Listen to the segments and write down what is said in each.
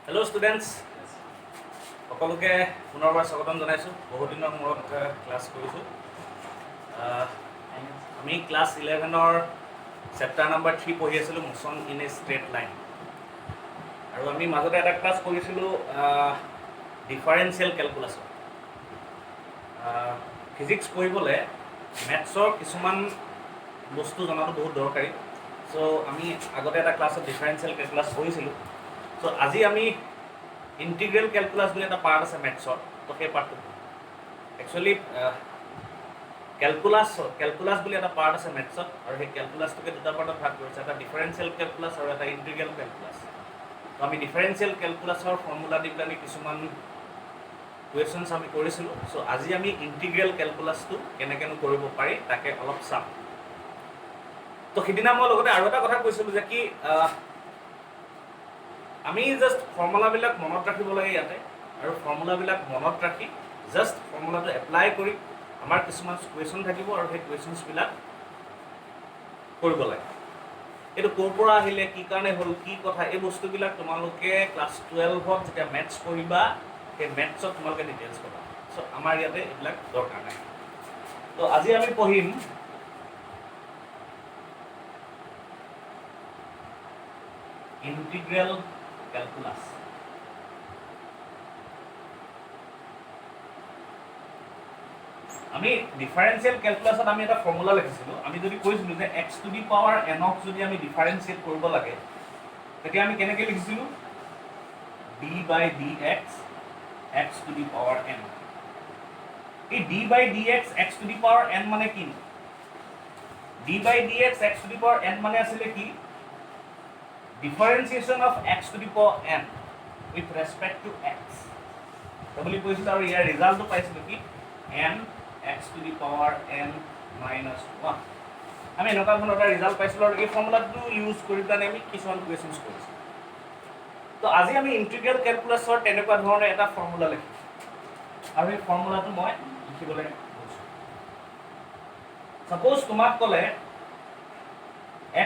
Hello' students, সকলোকে পুনৰবাৰ স্বাগতম জনাইছোঁ। বহুত দিনৰ মূৰত ক্লাছ কৰিছোঁ। আমি ক্লাছ 11ৰ চেপ্টাৰ নম্বৰ 3 পঢ়ি আছিলোঁ, motion in a straight line. আৰু আমি মাজতে এটা ক্লাছ কৰিছিলোঁ ডিফাৰেঞ্চিয়েল কেলকুলাছৰ। ফিজিক্স পঢ়িবলৈ মেথছৰ কিছুমান বস্তু জনাটো বহুত দৰকাৰী। চ' আমি আগতে এটা ক্লাছত ডিফাৰেঞ্চিয়েল কেলকুলাছ কৰিছিলোঁ। চ' আজি আমি ইণ্টিগ্ৰেল কেলকুলাছ বুলি এটা পাৰ্ট আছে মেথছৰ, তো সেই পাৰ্টটো একচুৱেলি কেলকুলাছ বুলি এটা পাৰ্ট আছে মেথছত, আৰু সেই কেলকুলাছটোকে দুটা পাৰ্টত ভাগ কৰিছে, এটা ডিফাৰেঞ্চিয়েল কেলকুলাছ আৰু এটা ইণ্টিগ্ৰেল কেলকুলাছ। তো আমি ডিফাৰেঞ্চিয়েল কেলকুলাছৰ ফৰ্মুলা দি পেলাই কিছুমান কুৱেশ্যনছ আমি কৰিছিলোঁ। চ' আজি আমি ইণ্টিগ্ৰেল কেলকুলাছটো কেনেকৈনো কৰিব পাৰি তাকে অলপ চাম। তো সিদিনা মই লগতে আৰু এটা কথা কৈছিলোঁ যে কি আমি জাষ্ট ফৰ্মুলাবিলাক মনত ৰাখিব লাগে ইয়াতে, আৰু ফৰ্মুলাবিলাক মনত ৰাখি জাষ্ট ফৰ্মুলাটো এপ্লাই কৰি আমাৰ কিছুমান কুৱেশ্যন থাকিব, আৰু সেই কুৱেশ্যনছবিলাক কৰিব লাগে। এইটো ক'ৰ পৰা আহিলে, কি কাৰণে হ'ল, কি কথা, এই বস্তুবিলাক তোমালোকে ক্লাছ 12ত যেতিয়া মেথছ পঢ়িবা সেই মেথছত তোমালোকে ডিটেইলছ পাবা। চ' আমাৰ ইয়াতে এইবিলাক দৰকাৰ নাই। তো আজি আমি পঢ়িম ইণ্টিগ্ৰেল কেলকুলাছ। আমি ডিফাৰেঞ্চিয়েল কেলকুলাছত আমি এটা ফৰ্মুলা লিখিছিলোঁ। আমি যদি কৈছিলোঁ যে x টু দি পাৱাৰ nক যদি আমি ডিফাৰেঞ্চিয়েট কৰিব লাগে, তেতিয়া আমি কেনেকৈ লিখিছিলোঁ? d by dx x to the power n। এই d by dx x to the power n মানে কি? d by dx x to the power n মানে আছিলে কি? Differentiation of x to the power n with respect to x বুলি কৈছিলোঁ, আৰু ইয়াৰ ৰিজাল্টটো পাইছিলোঁ কি? n x to the power n minus 1। আমি এনেকুৱা ধৰণৰ এটা ৰিজাল্ট পাইছিলোঁ, আৰু এই ফৰ্মুলাটো ইউজ কৰি পেলাই আমি কিছুমান কুৱেশ্যনছ কৰিছিলোঁ। তো আজি আমি ইণ্টিগ্ৰেল কেলকুলাছৰ তেনেকুৱা ধৰণৰ এটা ফৰ্মুলা লিখিম, আৰু এই ফৰ্মুলাটো মই লিখিবলৈ কৈছোঁ। ছাপ'জ তোমাক ক'লে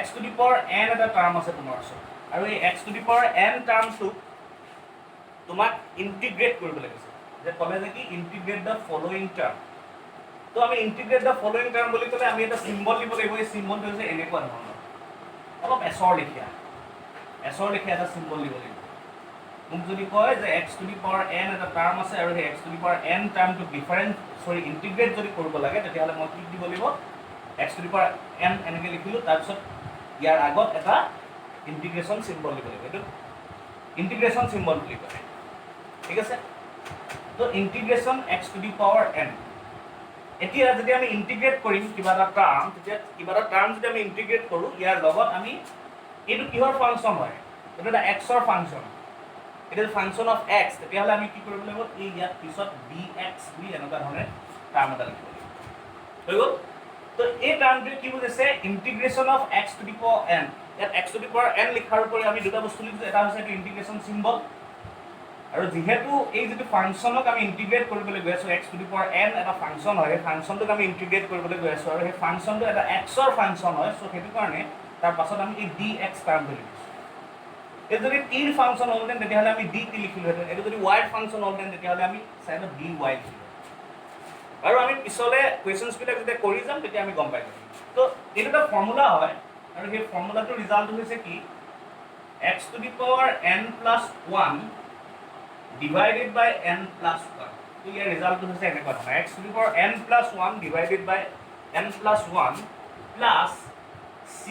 x to the power n এটা টাৰ্ম আছে তোমাৰ ওচৰত, আৰু এই x to the power n টাৰ্মটোক তোমাক ইণ্টিগ্ৰেট কৰিবলৈ কৈছে। যে ক'লে যে কি ইণ্টিগ্ৰেট দ্য ফলোয়িং টাৰ্ম। তো আমি ইণ্টিগ্ৰেট দ্য ফলোয়িং টাৰ্ম বুলি ক'লে আমি এটা চিম্বল দিব লাগিব। এই চিম্বলটো হৈছে এনেকুৱা ধৰণৰ, অলপ এছৰ লেখীয়া এটা চিম্বল দিব লাগিব। মোক যদি কয় যে x to the power n এটা টাৰ্ম আছে, আৰু সেই x to the power n টাৰ্মটো ইণ্টিগ্ৰেট যদি কৰিব লাগে, তেতিয়াহ'লে মই কি দিব লাগিব? x to the power n এনেকৈ লিখিলোঁ, তাৰপিছত ইয়াৰ আগত এটা ইণ্টিগ্ৰেশ্যন চিম্বল দিব লাগিব। এইটো ইণ্টিগ্ৰেশ্যন চিম্বল বুলি কয়, ঠিক আছে? তো integration x to the power n। এতিয়া যদি আমি ইণ্টিগ্ৰেট কৰিম কিবা এটা টাৰ্ম, তেতিয়া কিবা এটা টাৰ্ম যদি আমি ইণ্টিগ্ৰেট কৰোঁ, ইয়াৰ লগত আমি এইটো কিহৰ ফাংচন হয়? এইটো এটা এক্সৰ ফাংচন, এইটো ফাংচন অফ এক্স। তেতিয়াহ'লে আমি কি কৰিব লাগিব? এই ইয়াত পিছত dx বুলি এনেকুৱা ধৰণে টাৰ্ম এটা লিখিব লাগিব। হৈ গ'ল? তো এই টাৰ্মটোৱে কি বুজাইছে? Integration of x to the power n। ইয়াত x to the power n লিখাৰ উপৰি আমি দুটা বস্তু লিখিছোঁ। এটা হৈছে এইটো ইণ্টিগ্ৰেশ্যন চিম্বল, আৰু যিহেতু এই যিটো ফাংচনক আমি ইণ্টিগ্ৰেট কৰিবলৈ গৈ আছোঁ, x to the power n এটা ফাংচন হয়, সেই ফাংচনটোক আমি ইণ্টিগ্ৰেট কৰিবলৈ গৈ আছোঁ, আৰু সেই ফাংচনটো এটা এক্সৰ ফাংচন হয়। চ' সেইটো কাৰণে তাৰ পাছত আমি এই dx টাৰ্মটো লিখিছোঁ। এইটো যদি টিৰ ফাংচন হ'লহেঁতেন তেতিয়াহ'লে আমি dt লিখিলোহেঁতেন। এইটো যদি ৱাইৰ ফাংচন হ'লহেঁতেন তেতিয়াহ'লে আমি চাইডত dy লিখিলোঁ। আৰু আমি পিছলৈ কুৱেশ্যনছবিলাক যেতিয়া কৰি যাম তেতিয়া আমি গম পাই যাম। তো এইটো এটা ফৰ্মুলা হয়, আৰু সেই ফৰ্মুলাটোৰ ৰিজাল্টটো হৈছে কি? x to the power n plus 1 divided by n plus 1। তো ইয়াৰ ৰিজাল্টটো হৈছে এনেকুৱা ধৰণৰ, x to the power n plus 1 divided by n plus 1 plus c।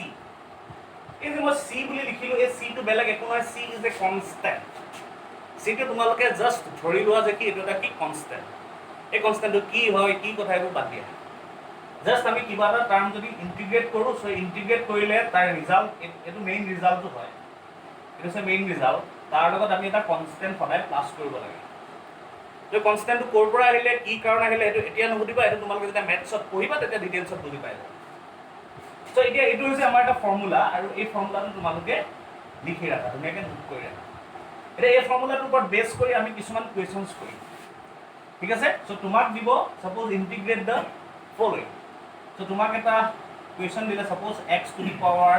এই যে মই c বুলি লিখিলোঁ, এই c টো বেলেগ একো নহয়, c ইজ এ কনষ্টেণ্ট। চিটো তোমালোকে জাষ্ট ধৰি লোৱা যে কি এইটো এটা কি কনষ্টেণ্ট। এই কনষ্টেণ্টটো কি হয়, কি কথা, এইবোৰ বাদ দিয়া। জাষ্ট আমি কিবা এটা টাৰ্ম যদি ইণ্টিগ্ৰেট কৰোঁ, চ' ইণ্টিগ্ৰেট কৰিলে তাৰ ৰিজাল্ট, এইটো মেইন ৰিজাল্টটো হয়, এইটো হৈছে মেইন ৰিজাল্ট। তাৰ লগত আমি এটা কনষ্টেণ্ট সদায় প্লাছ কৰিব লাগে। এই কনষ্টেণ্টটো ক'ৰ পৰা আহিলে, কি কাৰণে আহিলে, সেইটো এতিয়া নুসুধিবা, এইটো তোমালোকে যেতিয়া মেথছত পঢ়িবা তেতিয়া ডিটেইলছত বুজি পাই যাবা। চ' এতিয়া এইটো হৈছে আমাৰ এটা ফৰ্মুলা, আৰু এই ফৰ্মুলাটো তোমালোকে লিখি ৰাখা, ধুনীয়াকৈ নোট কৰি ৰাখা। এতিয়া এই ফৰ্মুলাটোৰ ওপৰত বেছ কৰি আমি কিছুমান কুৱেশ্যনছ কৰিম, ঠিক আছে? চ' তোমাক দিব suppose integrate the following. So' তোমাক এটা কুৱেশ্যন দিলে, suppose x to the power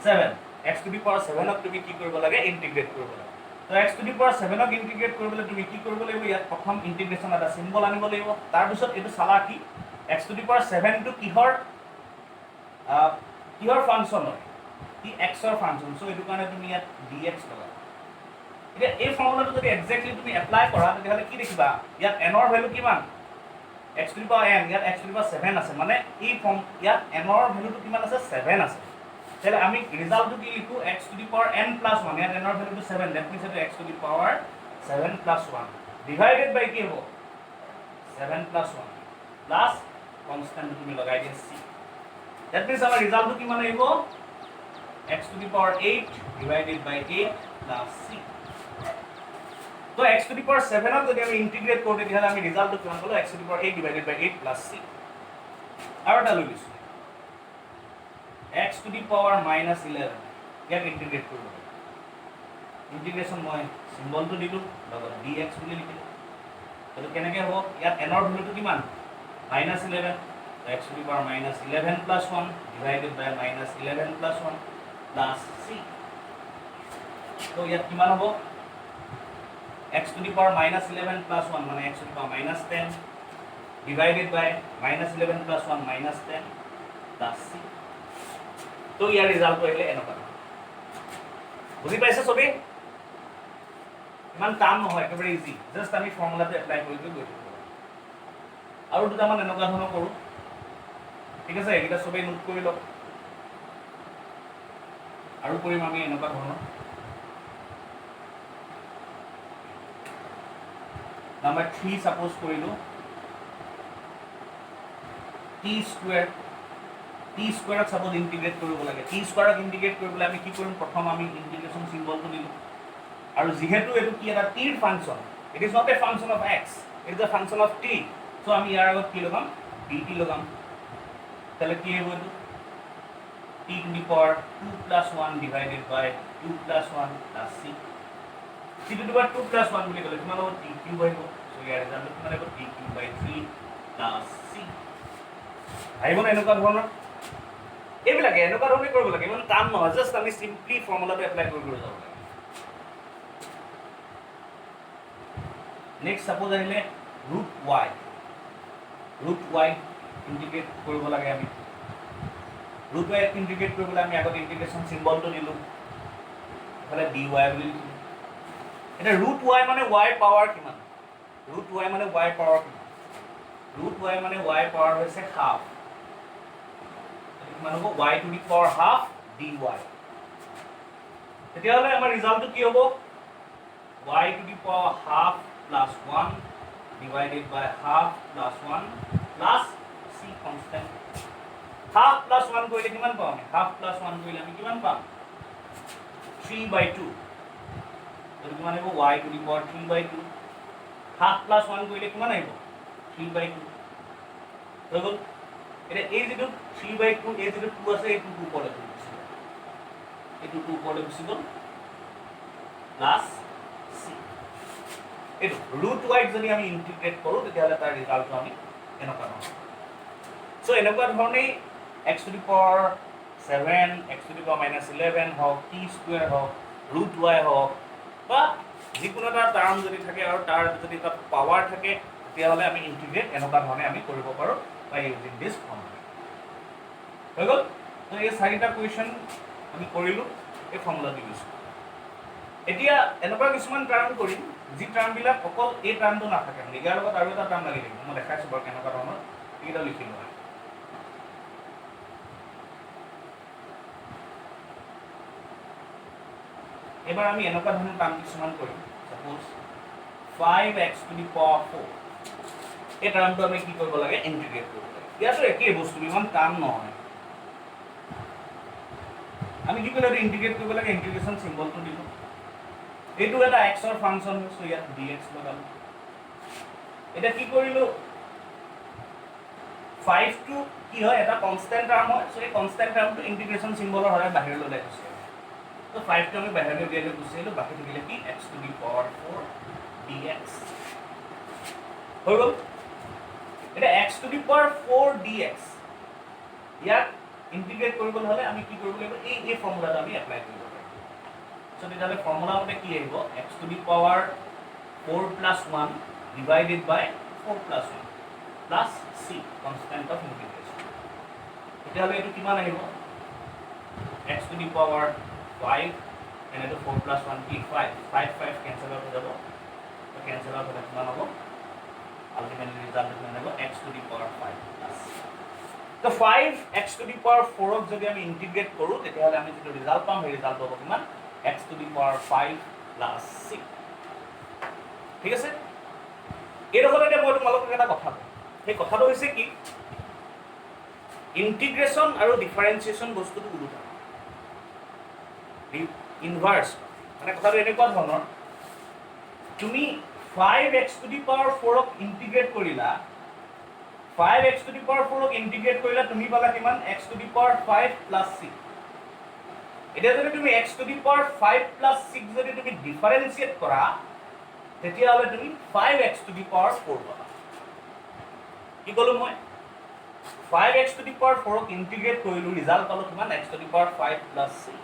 7। x to the power 7ক তুমি কি কৰিব লাগে? ইণ্টিগ্ৰেট কৰিব লাগে। তো x টু দি পাৱাৰ 7 ক ইন্টিগ্ৰেট কৰিবলৈ তুমি কি কৰিব লাগিব ইয়াত প্ৰথম ইন্টিগ্ৰেচন এটা সিম্বল আনিব লাগিব তাৰ পিছত এটো সালা কি x টু দি পাৱাৰ 7 টো কিহৰ ফাংচন হয় কি x ৰ ফাংচন সো এটো কাৰণে তুমি ইয়াত dx লগাবা এতিয়া এই ফৰ্মুলাটো যদি এক্স্যাক্টলি তুমি এপ্লাই কৰা তেতিয়াহলে কি দেখিবা ইয়াত n ৰ ভ্যালু কিমান x to the power n ইয়াত x টু দি পাৱাৰ 7 আছে মানে এই ফৰ্ম ইয়াত n ৰ ভ্যালুটো কিমান আছে 7 আছে তাহলে আমি ৰিজাল্টটো কি লিখো x to the power n + 1 ইয়াত n ৰ ভ্যালুটো 7 দ্যাট মিন্স এটা x to the power 7 + 1 divided by কি হ'ব 7 + 1 প্লাস কনস্ট্যান্ট তুমি লগাই দিয়া c দ্যাট মিন্স আমাৰ ৰিজাল্টটো কিমান আহিব x to the power 8 divided by 8 plus c তো x টু দি পাৱাৰ 7 ক যদি আমি ইন্টিগ্ৰেট কৰো তেতিয়াহলে আমি ৰিজাল্টটো কিমান পালো x to the power 8 divided by 8 plus c আৰু এটা লৈ লৈছো x to the power minus 11 ইয়াক ইন্টিগ্ৰেট কৰিব ইন্টিগ্ৰেচন মই সিম্বলটো দিলো লগত dx বুলি লিখিলো তো কেনেকৈ হ'ব ইয়াত n ৰ ভ্যালুটো কিমান -11 x to the power -11 + 1 divided by -11 + 1 plus c তো ইয়াত কিমান হ'ব x to the power -11 + 1 মানে x to the power -10 divided by -11 + 1 -10 plus c তো ইয়াৰ ৰিজাল্ট আহিলে এনেকুৱা বুজি পাইছে সবে ইমান টান নহয় একেবাৰে ইজি জাস্ট আমি ফৰ্মুলাটো এপ্লাই কৰি গৈ থাকিব আৰু দুটামান এনেকুৱা ধৰণৰ কৰো ঠিক আছে এইটা সবে নোট কৰি লওক আৰু কৰিম আমি এনেকুৱা ধৰণৰ নাম্বাৰ 3 সাপোজ কৰিলো t স্কয়াৰক সাপোজ ইন্টিগ্ৰেট কৰিব লাগে t স্কয়াৰক ইন্টিগ্ৰেট কৰিবলৈ আমি কি কৰিম প্ৰথম আমি ইন্টিগ্ৰেচন সিম্বলটো দিলো আৰু যেহেতু এটো কি এটা t ৰ function it is not a function of x it is a function of t so আমি ইয়াৰ আগত কি লগাম dt লগাম তাহলে কি হ'ব এটো t to the power 2 + 1 divided by 2 + 1 plus c t to the power 2 + 1 বুলি ক'লে কিমান হ'ব t কিউব আহিব সো ইয়াৰ ৰিজাল্ট কিমান হ'ব t cube by 3 plus c আহিব না এনেকুৱা ধৰণৰ এইবিলাকে এনেকুৱা ধৰণে কৰিব লাগে ইমান টান নহয় জাস্ট আমি সিম্পলি ফৰ্মুলাটো এপ্লাই কৰি যাব লাগে নেক্সট সাপোজ আহিলে √y ইন্টিগ্ৰেট কৰিব লাগে আমি √y ইন্টিগ্ৰেট কৰিবলৈ আমি আগত ইন্টিগ্ৰেচন সিম্বলটো দিলো এফালে dy বুলি লিখিলো এটা √y মানে y পাৱাৰ কিমান √y মানে y পাৱাৰ কিমান √y মানে y পাৱাৰ হৈছে হাফ মানে হ'ব y to the power half dy তেতিয়াহলে আমাৰ ৰিজাল্টটো কি হ'ব y to the power half plus 1 divided by half plus 1 plus c constant half plus 1 কৰিলে কিমান পাম আমি half plus 1 কৰিলে আমি কিমান পাম 3/2 তো কিমান আহিব y to the power 3/2 half plus 1 কৰিলে কিমান আহিব 3/2 হৈ গ'ল এটা এই যেটো 3/2 এই যেটো 2 আছে এই 2 পৰে গুছি গ'ল এই 2 পৰে গুছি গ'ল প্লাস c এটো √y যদি আমি ইন্টিগ্ৰেট কৰো তেতিয়াহলে তাৰ ৰিজাল্টটো আমি এনেকুৱা পাম সো এনেকুৱা ধৰণে x to the power 7 x to the power -11 হওক t স্কয়াৰ হওক √y হওক বা যিকোনো এটা টাৰ্ম যদি থাকে আৰু তাৰ যদি এটা পাৱাৰ থাকে তেতিয়াহলে আমি ইন্টিগ্ৰেট এনেকুৱা ধৰণে আমি কৰিব পাৰো by using this formula হৈ গ'ল তো এই চাৰিটা কোৱেশ্চন আমি কৰিলো এই ফৰ্মুলা দি দিছো এতিয়া এনেকুৱা কিছুমান টাৰ্ম কৰিম যি টাৰ্ম বিলাক অকল এই টাৰ্মটো নাথাকে মানে ইয়াৰ লগত আৰু এটা টাৰ্ম লাগি থাকিব মই দেখাইছো বাৰু কেনেকুৱা ধৰণৰ এইটা লিখিলো এবাৰ আমি এনেকুৱা ধৰণৰ টাৰ্ম কিছুমান কৰিম suppose 5x to the power 4 এই টাৰ্মটো আমি কি কৰিব লাগে ইন্টিগ্ৰেট কৰিব লাগে ইয়াতো একেই বস্তু ইমান টান নহয় আমি কি কৰিলে ইন্টিগ্ৰেট কৰিব লাগে ইন্টিগ্ৰেচন সিম্বলটো দিলো এইটো এটা x ৰ ফাংচন সো ইয়াত dx লগালো এটা কি কৰিলো 5 টো কি হয় এটা কনস্ট্যান্ট টাৰ্ম হয় সো এই কনস্ট্যান্ট টাৰ্মটো ইন্টিগ্ৰেশন সিম্বলৰ হৰে বাহিৰলৈ ওলাই গৈছে তো 5 টো আমি বাহিৰলৈ উলিয়াই গুছিলো বাকি থাকিলে কি x to the power 4 dx হৈ গ'ল এটা x to the power 4 dx ইয়াক ইন্টিগ্ৰেট কৰিবলৈ হলে আমি কি কৰিব লাগিব এই ফৰ্মুলাটো আমি এপ্লাই কৰিব লাগিব সো তেতিয়াহ'লে ফৰ্মুলা মতে কি আহিব x to the power 4 plus 1 divided by 4 plus 1 plus c constant of integration তেতিয়াহ'লে এইটো কিমান আহিব x to the power 5 and এইটো 4 প্লাছ 1 কি 5 5 5 কেনচেল আউট হৈ যাব তো কেনচেল আউট হ'লে কিমান হ'ব আলটিমেটলি ৰিজাল্ট কিমান হ'ব x to the power 5 plus তো 5 x টু দি পাৱাৰ 4 ক যদি আমি ইন্টিগ্ৰেট কৰো তেতিয়াহ'লে আমি যেটো ৰিজাল্ট পাম সেই ৰিজাল্ট হ'ব কিমান x to the power 5 plus c ঠিক আছে এইডোখৰতে এতিয়া মই তোমালোকক এটা কথা কওঁ সেই কথাটো হৈছে কি ইন্টিগ্ৰেশ্যন আৰু ডিফাৰেন্সিয়েশ্যন বস্তুটো উলটা ইনভাৰ্স মানে কথাটো এনেকুৱা ধৰণৰ তুমি 5x টু দি পাৱাৰ 4 ক ইন্টিগ্ৰেট কৰিলা 5x টু দি পাৱাৰ 4 ক ইন্টিগ্ৰেট কৰিলা তুমি পালা কিমান x to the power 5 plus 6 এতিয়া যদি তুমি x to the power 5 plus 6 যদি তুমি ডিফাৰেন্সিয়েট কৰা তেতিয়াহ'লে তুমি 5x টু দি পাৱাৰ 4 পাবা কি ক'লো মই 5x টু দি পাৱাৰ 4 ক ইন্টিগ্ৰেট কৰিলো ৰিজাল্ট পালো কিমান x to the power 5 plus 6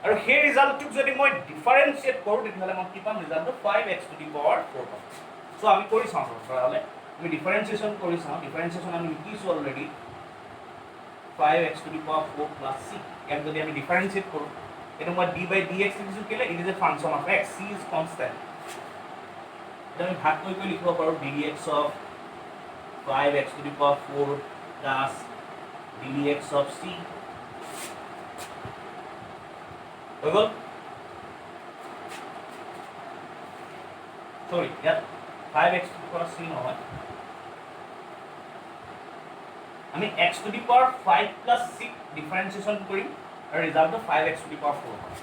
আৰু সেই ৰিজাল্টটোক যদি মই ডিফাৰেন্সিয়েট কৰো তেতিয়াহ'লে মই কি পাম ৰিজাল্টটো 5x টু দি পাৱাৰ 4 পাম সো আমি কৰি চাওঁ তেতিয়াহ'লে আমি ডিফাৰেন্সিয়েশ্যন কৰি চাওঁ ডিফাৰেন্সিয়েশ্যন আমি শিকিছো already 5x two the power 4 plus c ইয়াক যদি আমি ডিফাৰেন্সিয়েট কৰো এটো মই d বাই dx লিখিছো কেলে it is a function of x c is constant এটা আমি ভাগ কৰি লিখিব পাৰো dx of 5x two the power 4 plus dx of c হৈ গ'ল সৰি ইয়াত 5x two the power c নহয় আমি x to the power 5 plus 6 ডিফাৰেন্সিয়েশ্যন কৰিম আৰু ৰিজাল্টটো 5x টু দি পাৱাৰ 4 হ'ব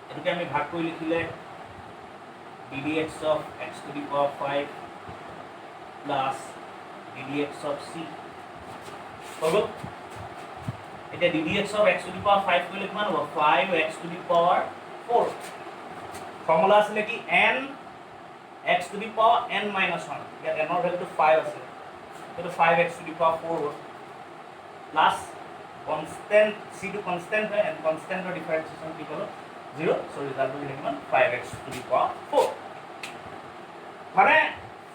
এটোকে আমি ভাগ কৰি লিখিলে ddx of x to the power 5 plus ddx of c হ'ব এতিয়া ddx of x to the power 5 কৰিলে কিমান হ'ব 5x to the power 4 formula আছিল কি n x to the power n minus 1 ইয়াত n ৰ ভ্যালুটো 5 আছে এটো 5x to the power 4 হ'ব প্লাস কনস্ট্যান্ট c টো কনস্ট্যান্ট হয় and কনস্ট্যান্ট ৰ ডিফাৰেন্সিয়েশ্যন কি হ'ল 0 so result will be given 5x to the power 4 মানে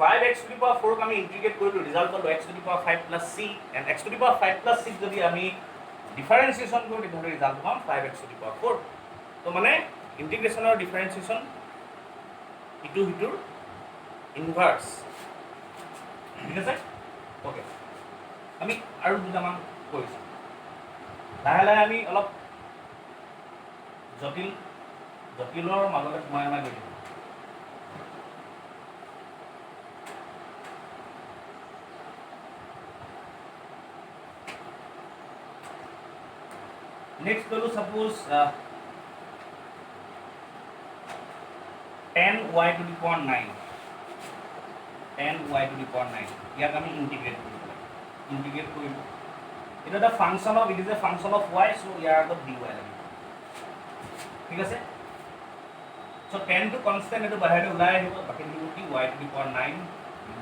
5x to the power 4 ক আমি ইন্টিগ্ৰেট কৰিলো ৰিজাল্ট পালো x to the power 5 plus c and x to the power 5 plus 6 যদি আমি ডিফাৰেন্সিয়েশ্যন কৰো তেতিয়াহ'লে ৰিজাল্ট পাম 5x to the power 4 তো মানে ইন্টিগ্ৰেশ্যন আৰু ডিফাৰেন্সিয়েশ্যন ইটো হিটোৰ ইনভাৰ্স ঠিক আছে ওকে আমি আৰু দুটামান কৰিছো লাহে লাহে আমি অলপ জটিলৰ মাজতে সোমাই গৈছে নেক্সট কলো suppose 10y to the power 9 10y to the power 9 ইয়াক আমি ইন্টিগ্ৰেট কৰিব এটা এটা function of it is a function of y so ইয়াৰ আগত dy লাগিব ঠিক আছে সো 10 টো কনস্ট্যান্ট এটো বাহিৰলৈ ওলাই আহিব বাকি থাকিব কি y to the power 9 dy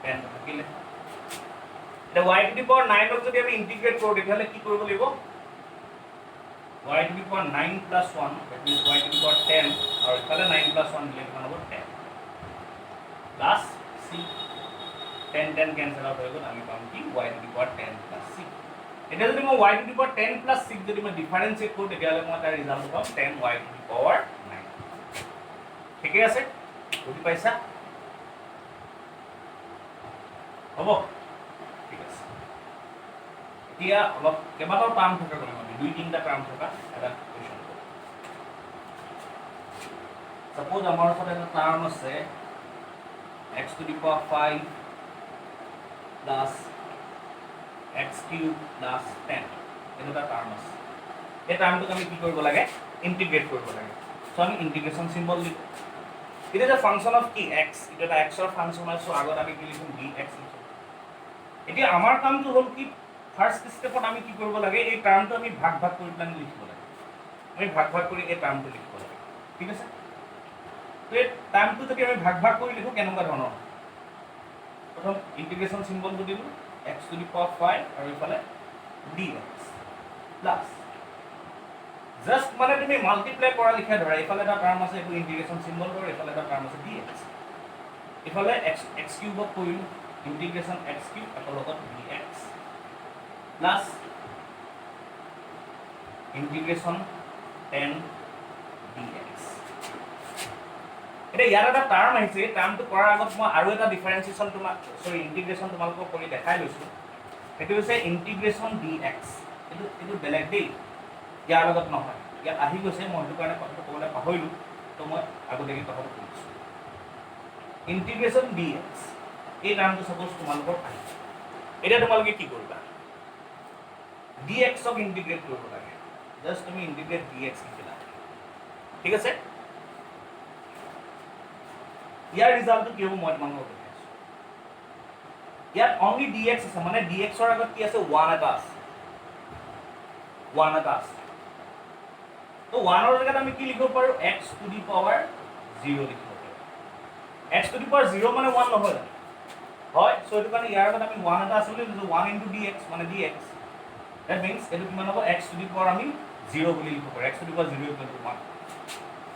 10 টো থাকিলে এটা y to the power 9 ক যদি আমি ইন্টিগ্ৰেট কৰো তেতিয়াহ'লে কি কৰিব লাগিব y to the power 9 plus 1 that means y to the power 10 আৰু ইফালে 9 plus 1 দিলে কিমান হ'ব 10 plus c 10 10 cancel out হৈ গ'ল আমি পাম কি y to the power 10 plus c এটা যদি মই y to the power 10 plus 6 যদি মই ডিফাৰেন্সিয়েট কৰো তেতিয়াহ'লে মই তাৰ ৰিজাল্ট পাম 10y to the power 9 ঠিকে আছে বুজি পাইছা হ'ব ঠিক আছে এতিয়া অলপ কেইবাটাও টাৰ্ম থকা কৰিম আমি দুই তিনিটা টাৰ্ম থকা এটা কোৱেশ্চন কৰোঁ সাপোজ আমাৰ ওচৰত এটা টাৰ্ম আছে x to the power 5 plus x cube plus 10 এটা টার্ম আছে এই টার্মটোক আমি কি কৰিব লাগে ইন্টিগ্ৰেট কৰিব লাগে সো আমি ইন্টিগ্ৰেশন সিম্বল লিখো it is A function of কি x এটা x ৰ ফাংশন আছে আগত আমি কি লিখিম dx লিখো এতিয়া আমাৰ কামটো হ'ল কি ফাৰ্স্ট স্টেপত আমি কি কৰিব লাগে এই টাৰ্মটো আমি ভাগ ভাগ কৰি প্লান লিখিব লাগে আমি ভাগ ভাগ কৰি এই টাৰ্মটো লিখিব লাগে ঠিক আছে তো এই টাৰ্মটো যদি আমি ভাগ ভাগ কৰি লিখো কেনেকুৱা ধৰণৰ প্ৰথম ইন্টিগ্ৰেশন সিম্বলটো দিলো x to the power 5 আৰু ইফালে dx প্লাস জাস্ট মানে তুমি মাল্টিপ্লাই কৰা লিখা ধৰা ইফালে এটা টাৰ্ম আছে এইটো ইন্টিগ্ৰেশন সিম্বল ধৰ ইফালে এটা টাৰ্ম আছে dx ইফালে x কিউবক কৰিলো ইন্টিগ্ৰেশন x কিউব আকৌ লগত dx প্লাস ইন্টিগ্ৰেশন 10 dx এটা ইয়াৰ এটা টাৰ্ম আহিছে টাৰ্মটো কৰাৰ আগত মই আৰু এটা ডিফাৰেন্সিয়েশন তোমাক সৰি ইন্টিগ্ৰেশন তোমালোকক কৰি দেখাই লৈছো এটো হৈছে ইন্টিগ্ৰেশন dx এটো বেলেগ দেই ইয়াৰ লগত নহয় ইয়াত আহি গৈছে মই সেইটো কাৰণে কথাটো ক'বলৈ পাহৰিলো তো মই আগতীয়াকৈ কথাটো কৈছো ইন্টিগ্ৰেশন dx এই নামটো সপোজ তোমালোকৰ আহি এটা তোমালোকে কি কৰিবা dx ক ইন্টিগ্ৰেট কৰিব লাগে জাস্ট তুমি ইন্টিগ্ৰেট dx লিখিলা ঠিক আছে ইয়াৰ ৰিজাল্টটো কি হ'ব মই তোমালোকক দেখাইছো ইয়াত অনলি dx আছে মানে dx ৰ আগত কি আছে 1 এটা আছে 1 এটা আছে তো 1 ৰ জেগাত আমি কি লিখিব পাৰো x to the power 0 লিখিব পাৰো x to the power 0 মানে 1 নহয় হয় সো এটো কাৰণে ইয়াৰ আগত আমি 1 এটা আছে বুলি লিখো 1 into dx মানে dx that means এটো কিমান হ'ব x to the power আমি 0 বুলি লিখিব পাৰো x to the power 0 equal to 1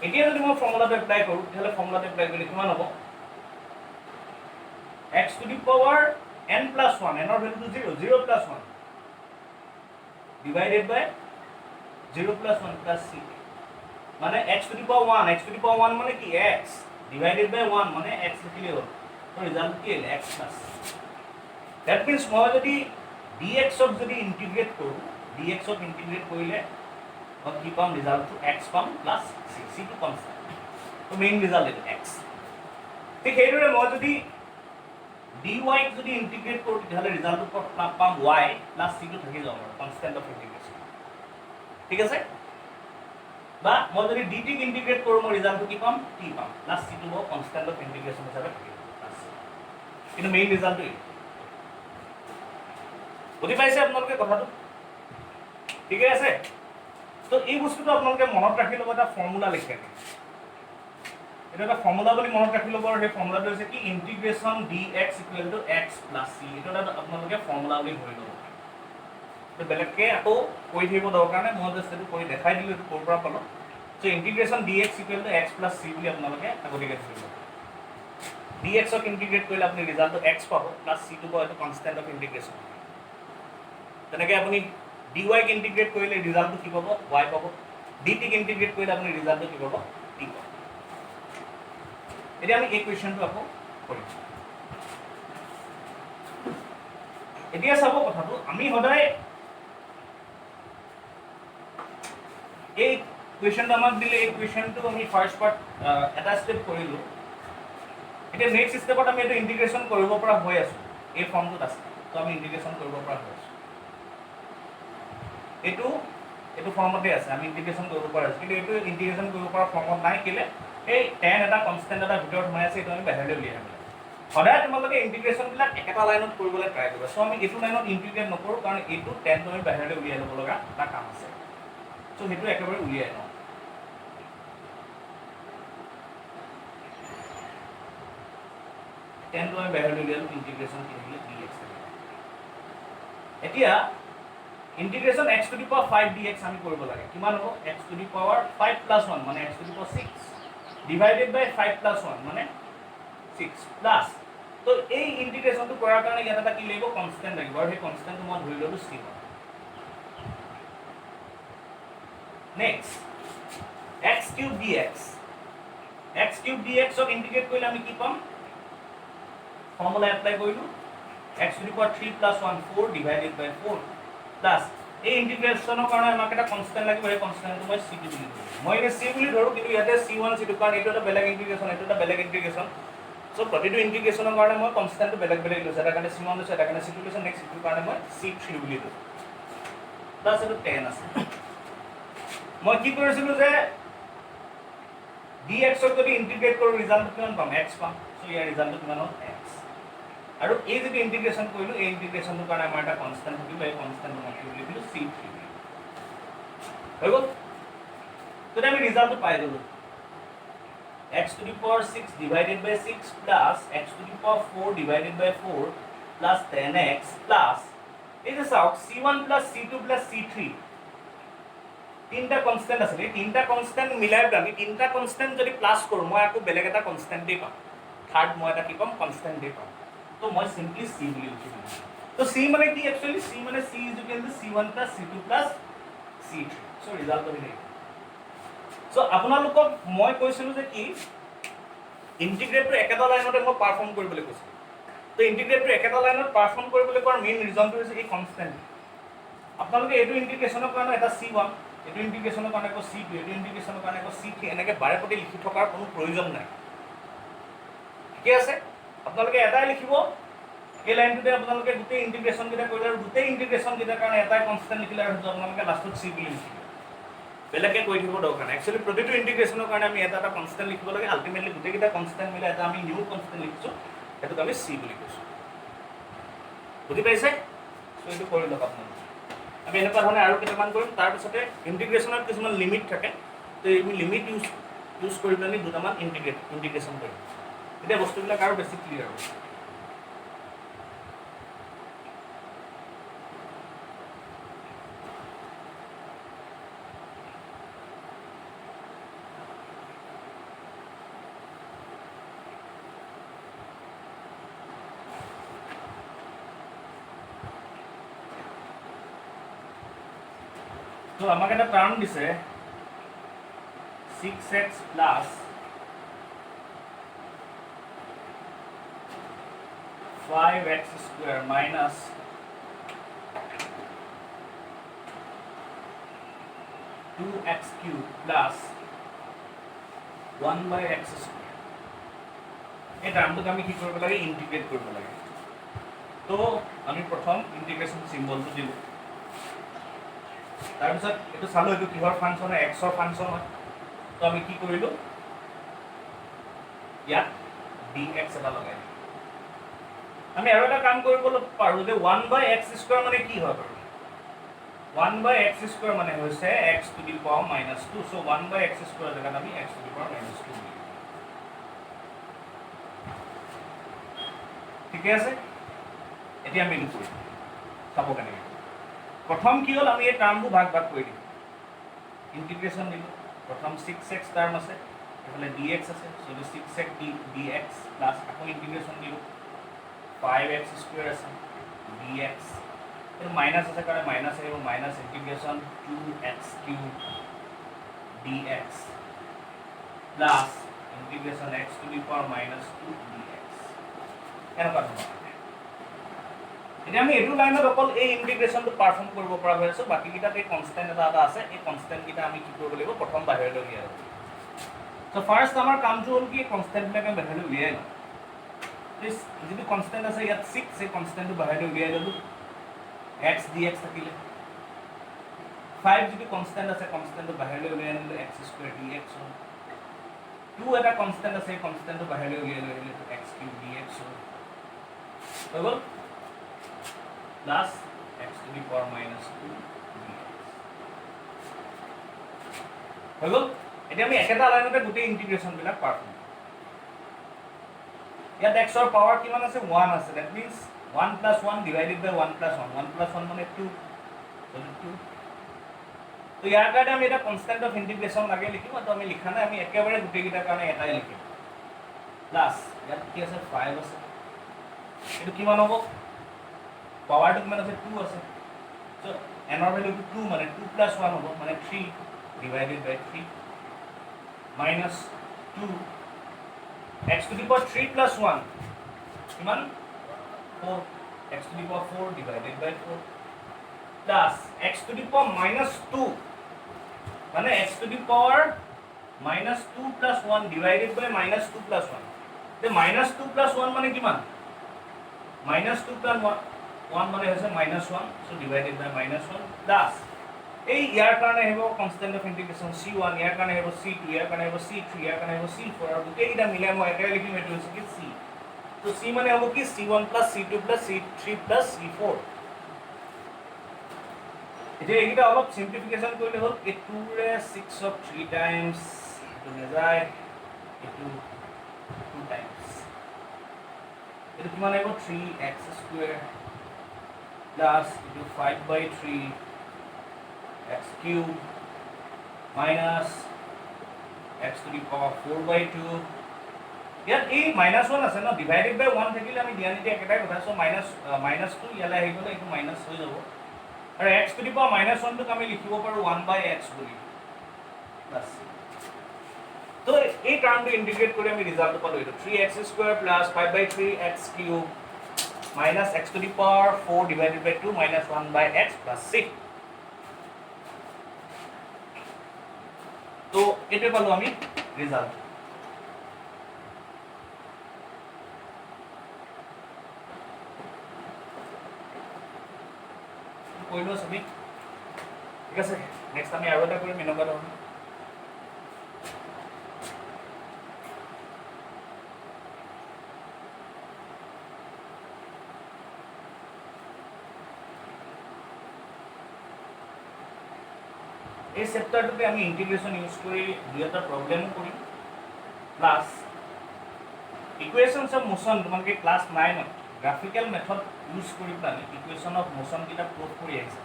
এতিয়া যদি মই ফৰ্মুলাটো এপ্লাই কৰো তেতিয়ালে ফৰ্মুলাটো এপ্লাই কৰিলে কিমান হ'ব x to the power n plus 1 n ৰ ভ্যালুটো 0 0 plus 1 divided by 0 plus 1 plus c মানে x to the power 1 x to the power 1 মানে কি x divided by 1 মানে x লিখিলে হ'ল তো ৰিজাল্ট কি হ'ল x plus that means মই যদি dx ক যদি ইন্টিগ্রেট কৰো dx ক ইন্টিগ্ৰেট কৰিলে মই কি পাম ৰিজাল্টটো x পাম প্লাস c c টো কনস্ট্যান্ট তো মেইন ৰিজাল্ট এটো x ঠিক সেইদৰে মই যদি dy ক যদি ইন্টিগ্ৰেট কৰো তেতিয়াহলে ৰিজাল্টটো পাম y প্লাস c টো থাকি যাব কনস্ট্যান্ট অফ ইন্টিগ্ৰেশন ঠিক আছে বা মই যদি dt ক ইন্টিগ্ৰেট কৰো মই ৰিজাল্টটো কি পাম t পাম প্লাস c টো হ'ব কনস্ট্যান্ট অফ ইন্টিগ্রেশন হিচাপে থাকিব কিন্তু মেইন ৰিজাল্টটো বুজি পাইছে আপোনালোকে কথাটো ঠিক আছে তো এই বস্তুটো আপোনালোকে মনত ৰাখি ল'ব এটা ফৰ্মুলা লিখে এটা এটা ফৰ্মুলা বুলি মনত ৰাখি ল'ব আৰু সেই ফৰ্মুলাটো হৈছে কি ইন্টিগ্ৰেশন dx = x + c এটা আপোনালোকে ফৰ্মুলা বুলি ধৰি ল'ব তো বেলেগকে আকৌ কৈ থাকিব দৰকাৰ নাই মই জাস্ট এটো কৰি দেখাই দিলো এটো ক'ৰ পৰা পালো সো ইন্টিগ্ৰেশন dx = x + c বুলি আপোনালোকে আগতীয়াকৈ ধৰি ল'ব dx ক ইন্টিগ্ৰেট কৰিলে আপুনি ৰিজাল্টটো x পাব প্লাস c টো পাব এটো কনস্ট্যান্ট অফ ইন্টিগ্ৰেশন তেনেকৈ আপুনি dy ক ইন্টিগ্ৰেট কৰিলে ৰিজাল্টটো কি পাব y পাব dt ক ইন্টিগ্ৰেট কৰিলে আপুনি ৰিজাল্টটো কি পাব t পাব এতিয়া আমি এই কোৱেশ্চনটো আকৌ কৰিম এতিয়া চাব কথাটো আমি সদায় এই কোৱেশ্চনটো আমাক দিলে এই কোৱেশ্চনটো আমি ফাৰ্স্ট পাৰ্ট এটা স্টেপ কৰিলো এতিয়া নেক্সট স্টেপত আমি এটো ইন্টিগ্ৰেশন কৰিব পৰা হৈ আছে এই ফৰ্মটোত আছে তো আমি ইন্টিগ্ৰেশন কৰিব পৰা হৈ আছে এটো ফৰ্মতে আছে আমি ইন্টিগ্ৰেশন কৰিব পৰা আছে কিন্তু এটো ইন্টিগ্ৰেশন কৰিব পৰা ফৰ্মত নাই কিলে এই tan এটা কনস্ট্যান্ট এটা ভিতৰত সোমাই আছে এটো আমি বাহিৰলৈ উলিয়াই আনিম সদায় তোমালোকে ইন্টিগ্ৰেশন বিলাক একেটা লাইনত কৰিবলৈ ট্ৰাই কৰিবা সো আমি এটো লাইনত ইন্টিগ্ৰেট নকৰো কাৰণ এটো tan টো আমি বাহিৰলৈ উলিয়াই ল'ব লগা এটা কাম আছে সো হেতু একেবাৰে উলিয়াই লওঁ tan টো আমি বাহিৰলৈ উলিয়ালো ইন্টিগ্ৰেশন কি হ'ল dx এতিয়া ইন্টিগ্ৰেশন x to the power 5 dx আমি কৰিব লাগে কিমান হ'ব x to the power 5 plus 1 মানে x to the power 6 divided by 5 plus 1 মানে 6 plus তো এই ইন্টিগ্রেশনটো কৰাৰ কাৰণে ইয়াত এটা কি লাগিব কনস্ট্যান্ট লাগিব আৰু সেই কনস্ট্যান্টটো মই ধৰি ললো c next x cube dx ক ইন্টিগ্ৰেট কৰিলে আমি কি পাম ফৰ্মুলা এপ্লাই কৰিলো x to the power 3 plus 1 4 divided by 4 plus এই ইন্টিগ্ৰেশনৰ কাৰণে আমাক এটা কনস্ট্যান্ট লাগিব এই কনস্ট্যান্টটো মই c বুলি ধৰো মই এনে c বুলি ধৰো কিন্তু ইয়াতে c1 c2 কাৰণ এইটো এটা বেলেগ ইন্টিগ্ৰেশন এইটো এটা বেলেগ ইন্টিগ্ৰেশন সো প্ৰতিটো ইন্টিগ্ৰেশনৰ কাৰণে মই কনস্ট্যান্টটো বেলেগ বেলেগ লৈছো এটা কাৰণে c1 লৈছো এটা কাৰণে c2 লৈছো নেক্সট c2 কাৰণে মই c3 বুলি ধৰো প্লাস এটো 10 আছে মই কি কৰিছিলো যে dx ক যদি ইন্টিগ্ৰেট কৰো ৰিজাল্টটো কিমান পাম x পাম সো ইয়াৰ ৰিজাল্টটো কিমান হ'ল x আৰু এই যে ইন্টিগ্ৰেশন কৰিলো এই ইন্টিগ্ৰেশনটো কাৰণে আমাৰ এটা কনস্ট্যান্ট থাকিব এই কনস্ট্যান্টটো মই কি লিখিলো c3 হৈ গ'ল তো আমি ৰিজাল্টটো পাই গ'লো x to the power 6 divided by 6 plus x to the power 4 divided by 4 plus 10x plus এই যে চাওক c1 plus c2 plus c3 তিনটা কনস্ট্যান্ট আছে এই তিনটা কনস্ট্যান্ট মিলাই আমি তিনটা কনস্ট্যান্ট যদি প্লাস কৰো মই আকৌ বেলেগ এটা কনস্ট্যান্টে পাম থাৰ্ড মই এটা কি পাম কনস্ট্যান্টে পাম তো মই সিম্পলি c বুলি লিখিম তো c মানে কি एक्चुअली c মানে c is equal to c1 plus c2 plus c3 so result হৈ গ'ল সো আপোনালোকক মই কৈছিলো যে কি ইন্টিগ্ৰেটটো একেটা লাইনতে মই পাৰফৰ্ম কৰিবলৈ কৈছো তো ইন্টিগ্ৰেটটো একেটা লাইনত পাৰফৰ্ম কৰিবলৈ কোৱাৰ মেইন ৰিজনটো হৈছে এই কনস্ট্যান্ট আপোনালোকে এইটো ইন্টিগ্ৰেশনৰ কাৰণে এটা c1 এইটো ইন্টিগ্ৰেশনৰ কাৰণে আকৌ c2 এইটো ইন্টিগ্ৰেশনৰ কাৰণে আকৌ c3 এনেকৈ বাৰে প্ৰতি লিখি থকাৰ কোনো প্ৰয়োজন নাই ঠিক আছে আপোনালোকে এটাই লিখিব এই লাইনটোতে আপোনালোকে গোটেই ইন্টিগ্ৰেশন কেইটা কৰিলে আৰু গোটেই ইন্টিগ্ৰেশন কেইটাৰ কাৰণে এটাই কনস্ট্যান্ট লিখিলে আৰু আপোনালোকে লাষ্টত c বুলি লিখিব বেলেগে কৈ দিব দৰকাৰ নাই একচুয়ালি প্ৰতিটো ইন্টিগ্ৰেশনৰ কাৰণে আমি এটা এটা কনস্ট্যান্ট লিখিব লাগে আলটিমেটলি গোটেই কেইটা কনস্ট্যান্ট মিলাই এটা আমি নিউ কনস্ট্যান্ট লিখিছো এটাক আমি c বুলি কৈছো বুজি পাইছে সো এইটো কৰি লওক আপোনালোকে আমি এনেকুৱা ধৰণে আৰু কেইটামান কৰিম তাৰ পিছতে ইন্টিগ্ৰেশনৰ কিছুমান লিমিট থাকে তো এই লিমিট ইউজ কৰি পেলাই দুটামান ইন্টিগ্ৰেশন কৰিম এতিয়া বস্তুবিলাক আৰু বেছি ক্লিয়াৰ হ'ব তো আমাক এটা টার্ম দিছে 6x plus 5x square minus 2x cube plus 1 by x square এই টার্মটোক আমি কি কৰিব লাগে ইন্টিগ্ৰেট কৰিব লাগে তো আমি প্ৰথম ইন্টিগ্ৰেশন সিম্বলটো দিলো তাৰ পিছত এটো চালো এটো কিহৰ ফাংচন হয় x ৰ ফাংচন হয় তো আমি কি কৰিলো ইয়াত dx এটা লগাই আমি আৰু এটা কাম কৰিব পাৰো যে 1 by x square মানে কি হয় বাৰু 1 by x square মানে হৈছে x to the power -2 so 1 by x square জায়গাত আমি x to the power -2 লিখি ঠিক আছে এতিয়া আমি লিখো চাব কেনেকৈ প্ৰথম কি হল আমি এই টাৰ্মটো ভাগ ভাগ কৰি দিম ইন্টিগ্ৰেশন দিম প্ৰথম 6x টাৰ্ম আছে এফালে dx আছে সো 6x dx প্লাস আকৌ ইন্টিগ্ৰেশন দিম 5x স্কয়ার আছে dx এর মাইনাস আছে কারণে মাইনাস আহিব minus integration 2x cube dx plus integration x to the power -2 dx এনেকুৱা ধৰণৰ এতিয়া আমি এটো লাইনত অকল এই ইন্টিগ্ৰেশনটো পাৰফৰ্ম কৰিব পৰা হৈ আছে বাকি কিটা এই কনস্ট্যান্ট এটা আছে এই কনস্ট্যান্ট কিটা আমি কি কৰিব লাগিব প্ৰথম বাহিৰলৈ উলিয়াই লওঁ সো ফাৰ্স্ট আমাৰ কামটো হ'ল কি কনস্ট্যান্ট বিলাক বাহিৰলৈ উলিয়াই লওঁ this যদি কনস্ট্যান্ট আছে ইয়াত 6 এই কনস্ট্যান্টটো বাহিৰলৈ উলিয়াই ললো x dx থাকিলে 5 যদি কনস্ট্যান্ট আছে কনস্ট্যান্টটো বাহিৰলৈ উলিয়াই আনিলে x স্কয়াৰ dx 2 এটা কনস্ট্যান্ট আছে কনস্ট্যান্টটো বাহিৰলৈ উলিয়াই লৈ আহিলে x কিউব dx হৈ গ'ল plus x to the power -2 dx হৈ গ'ল এতিয়া আমি একেটা লাইনতে গোটেই ইন্টিগ্ৰেশন বিলাক পাৰফৰ্ম ইয়াত x ৰ পাৱাৰ কিমান আছে 1 আছে that means 1 plus 1 divided by 1 plus 1 1 plus 1 মানে 2 so 2 তো ইয়াৰ কাৰণে আমি এটা কনস্ট্যান্ট অফ ইন্টিগ্ৰেশন লাগে লিখিম তো আমি লিখা নাই আমি একেবাৰে গোটেই কিটাৰ কাৰণে এটাই লিখিম প্লাস ইয়াত কি আছে 5 আছে এটো কিমান হ'ব পাওয়ার টু কিমান আছে 2 আছে সো n ৰ ভ্যালু 2 মানে 2 plus 1 হ'ব মানে 3 divided by 3 minus 2 x to the power 3 plus 1 কিমান 4 x to the power 4 divided by 4 plus x to the power -2 মানে x to the power -2 plus 1 divided by -2 plus 1 তে -2 plus 1 মানে কিমান -2 plus 1 মানে হৈছে -1 so divided by -1 plus এই ইয়াৰ কাৰণে হ'ব কনস্ট্যান্ট অফ ইন্টিগ্ৰেশন c1 ইয়াৰ কাৰণে হ'ব c2 ইয়াৰ কাৰণে হ'ব c3 ইয়াৰ কাৰণে হ'ব c4 আৰু গোটেইটা মিলাই মই এটাই লিখিম এটো হৈছে কি c তো c মানে হ'ব কি c1 c2 c3 c4 এতিয়া এইটা অলপ সিম্পলিফিকেশন কৰিলে হ'ল এই 2 ৰে 6 অফ 3 টাইমস এটো নেযায় এটো 2 টাইমস এইটো কিমান আহিব 3x স্কুৱেৰ প্লাছ এইটো 5/3 x cube minus x to the power 4/2 ইয়াত এই -1 আছে ন ডিভাইডেড বাই 1 থাকিলে আমি দিয়া নিদিয়া একেটাই কথা সো -2 ইয়ালে আহি গলে এইটো মাইনাস হৈ যাব আৰু x to the power -1 টোক আমি লিখিব পাৰো 1/x বুলি প্লাছ তো এই টাৰ্মটো ইন্টিগ্ৰেট কৰি আমি ৰিজাল্টটো পালো এইটো 3x² + 5/3 x cube minus x to the power 4 divided by 2 minus 1/x plus c তো এতে পালো আমি রিজাল্ট কইলো সবই ঠিক আছে নেক্সট আমি আৰু এটা কৰিম এনেকুৱা ধৰণৰ এই চেপ্টাৰটোতে আমি ইন্টিগ্ৰেশন ইউজ কৰি দুটা প্ৰবলেম কৰিম প্লাস ইকুৱেশনছ অফ মোশন তোমালোকে ক্লাস 9 ত গ্ৰাফিক্যাল মেথড ইউজ কৰি প্লানি ইকুৱেশন অফ মোশন কিটা প্ৰুভ কৰি আহিছে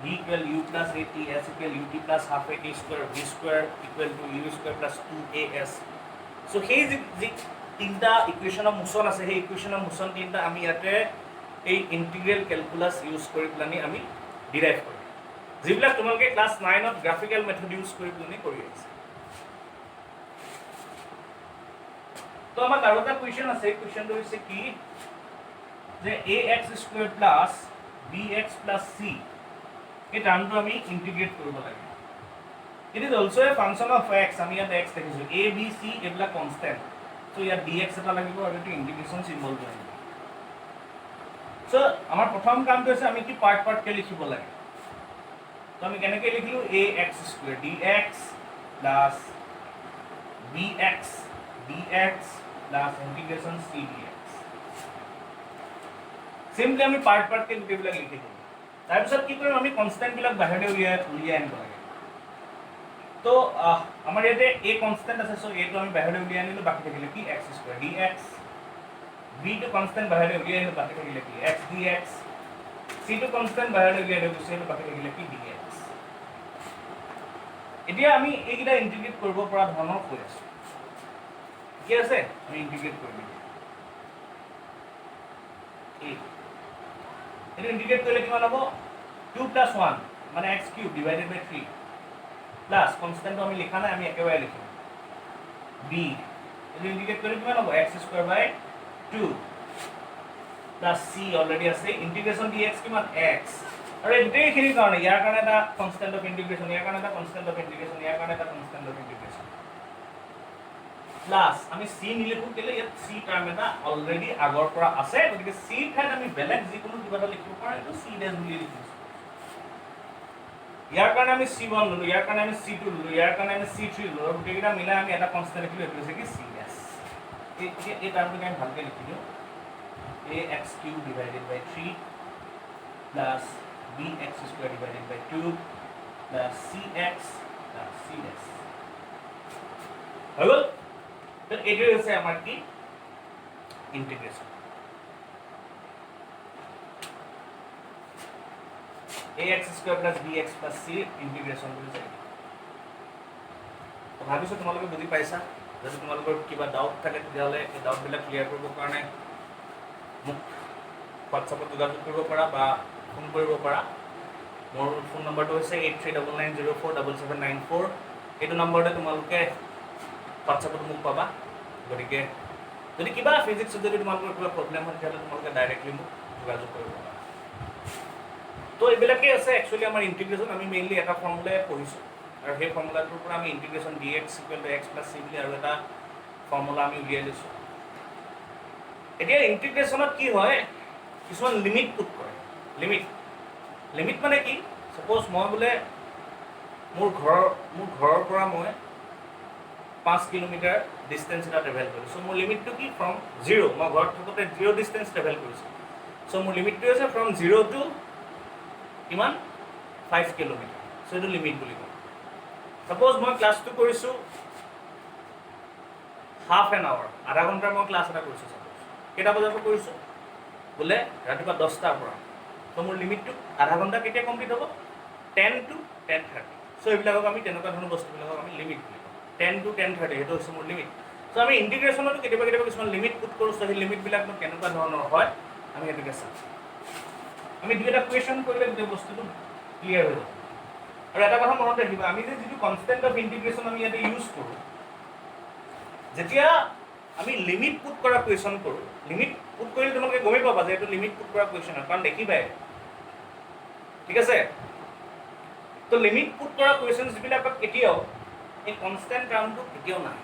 v = u + at s = ut + ½ at square v square = u square + 2as so সেই যে তিনটা ইকুৱেশন অফ মোশন আছে সেই ইকুৱেশন অফ মোশন তিনটা আমি ইয়াতে এই ইন্টিগ্ৰেল ক্যালকুলাস ইউজ কৰি প্লানি আমি ডিৰাইভ কৰিম যিবিলাক তোমালোকে ক্লাস 9 ত গ্ৰাফিক্যাল মেথড ইউজ কৰি প্লানি কৰি আহিছে তো আমাৰ আৰু এটা কোৱেশ্চন আছে কোৱেশ্চনটো হৈছে কি যে ax² + bx + c এই টাৰ্মটো আমি ইন্টিগ্ৰেট কৰিব লাগে it is also a function of x আমি ইয়াত x দেখিছো a b c এবিলাক কনস্ট্যান্ট সো ইয়াত dx এটা লাগিব আৰু এটো ইন্টিগ্ৰেশন সিম্বলটো আহিব সো আমাৰ প্ৰথম কামটো হৈছে আমি কি পাৰ্ট পাৰ্ট কে লিখিব লাগে তো আমি কেনেকৈ লিখিলো ax² dx + bx dx + integration c dx simply আমি পার্ট পার্ট কে গোটেইবিলাক লিখি দিম তাৰ পিছত কি কৰিম আমি কনস্ট্যান্ট বিলাক বাহিৰলৈ উলিয়াই আনিব লাগে তো আমাৰ ইয়াতে a কনস্ট্যান্ট আছে সো a টো আমি বাহিৰলৈ উলিয়াই আনিলো বাকি থাকিলে কি x² dx b টো কনস্ট্যান্ট বাহিৰলৈ উলিয়াই আনিলো বাকি থাকিলে কি x dx c টো কনস্ট্যান্ট বাহিৰলৈ উলিয়াই আনিলো সো বাকি থাকিলে কি dx এতিয়া আমি এইকেইটা ইন্টিগ্ৰেট কৰিব পৰা ধৰণৰ কৈ আছো কি আছে আমি ইন্টিগ্ৰেট কৰিম এটা ইন্টিগ্রেট করলে কিমান হ'ব 2 + 1 মানে x³ / 3 প্লাস কনস্ট্যান্ট আমি লেখা নাই আমি একেবারে লিখিম b এটা ইন্টিগ্রেট করলে কিমান হ'ব x² / 2 প্লাস c অলরেডি আছে ইন্টিগ্রেশন dx কিমান x আৰু এই গোটেইখিনিৰ কাৰণে ইয়াৰ কাৰণে এটা কনস্ট্যান্ট অফ ইন্টিগ্ৰেশন ইয়াৰ কাৰণে এটা কনস্ট্যান্ট অফ ইন্টিগ্ৰেশন ইয়াৰ কাৰণে এটা কনস্ট্যান্ট অফ ইন্টিগ্রেশন প্লাস আমি c নিলিখো কেলে ইয়াত c টার্ম এটা অলরেডি আগৰ পৰা আছে গতিকে c ঠাইত আমি বেলেগ যিকোনো কিবা এটা লিখিব পাৰো এটো c ডেশ বুলি লিখিছো ইয়াৰ কাৰণে আমি c1 ললো ইয়াৰ কাৰণে আমি c2 ললো ইয়াৰ কাৰণে আমি c3 ললো আৰু গোটেইটা মিলাই আমি এটা কনস্ট্যান্ট লিখিলো এটো হৈছে কি c ডেশ এই টার্মটো আমি ভালকৈ লিখি দিও ax³ / 3 plus bx² / 2 plus cx plus c dash হৈ গল তো এটো হৈছে আমাৰ কি ইন্টিগ্ৰেশন ax² + bx + c ইন্টিগ্ৰেশন হৈছে তো ভাবিছো তোমালোকে বুজি পাইছা যদি তোমালোকৰ কিবা ডাউট থাকে তেতিয়াহলে এই ডাউট বিলাক ক্লিয়াৰ কৰিবৰ কাৰণে মোক হোৱাটছআপত যোগাযোগ কৰিব পাৰা বা ফোন কৰিব পাৰা মোৰ ফোন নম্বৰটো হৈছে 8399047794 এইটো নম্বৰতে তোমালোকে হোৱাটছআপত মোক পাবা গতিকে যদি কিবা ফিজিক্সত যদি তোমালোকৰ কিবা প্ৰবলেম হয় তেতিয়াহলে তোমালোকে ডাইৰেক্টলি মোক যোগাযোগ কৰিব পাৰা তো এইবিলাকে আছে একচুয়ালি আমাৰ ইন্টিগ্ৰেশন আমি মেইনলি এটা ফৰ্মুলাই পঢ়িছো আৰু সেই ফৰ্মুলাটোৰ পৰা আমি ইন্টিগ্ৰেশন dx = x + c বুলি আৰু এটা ফৰ্মুলা আমি উলিয়াই লৈছো এতিয়া ইন্টিগ্ৰেশনত কি হয় কিছুমান লিমিট পুট কৰে লিমিট মানে কি সাপোজ মই বোলে মোৰ ঘৰৰ পৰা মই 5 কিলোমিটাৰ ডিসটেন্স এটা ট্ৰেভেল কৰিছো সো মোৰ লিমিটটো কি ফ্ৰম 0 মই ঘৰত থাকোতে 0 ডিসটেন্স ট্ৰেভেল কৰিছো সো মোৰ লিমিটটো হৈছে ফ্ৰম 0 টু কিমান 5 কিলোমিটাৰ সো এইটো লিমিট বুলি কয় সাপোজ মই ক্লাসটো কৰিছো হাফ এন আৱাৰ আধা ঘন্টাৰ মই ক্লাস এটা কৰিছো কেইটা বজাৰ পৰা কৰিছোঁ বোলে ৰাতিপুৱা 10টাৰ পৰা তো মোৰ লিমিটটো আধা ঘণ্টা কেতিয়া কমপ্লিট হ'ব 10 to 10:30 চ' এইবিলাকক আমি তেনেকুৱা ধৰণৰ বস্তুবিলাকক আমি লিমিট বুলি কওঁ 10 to 10:30 সেইটো হৈছে মোৰ লিমিট চ' আমি ইণ্টিগ্ৰেশ্যনতো কেতিয়াবা কিছুমান লিমিট পুট কৰোঁ চ' সেই লিমিটবিলাকনো কেনেকুৱা ধৰণৰ হয় আমি সেইটোকে চাম আমি দুই এটা কুৱেশ্যন কৰিলে গোটেই বস্তুটো ক্লিয়াৰ হৈ যাব আৰু এটা কথা মনত ৰাখিবা আমি যে যিটো কনষ্টেণ্ট অফ ইণ্টিগ্ৰেশ্যন আমি ইয়াতে ইউজ কৰোঁ যেতিয়া আমি লিমিট পুট কৰা কুৱেশ্যন কৰোঁ লিমিট পুট কৰিলে তোমালোকে গমেই পাবা যে এইটো লিমিট পুট কৰা কুৱেশ্যন হয় কাৰণ দেখিবাই ঠিক আছে তো লিমিট পুট কৰা কুৱেশ্যন যিবিলাকত কেতিয়াও এই কনষ্টেণ্ট টাৰ্মটো কেতিয়াও নাহে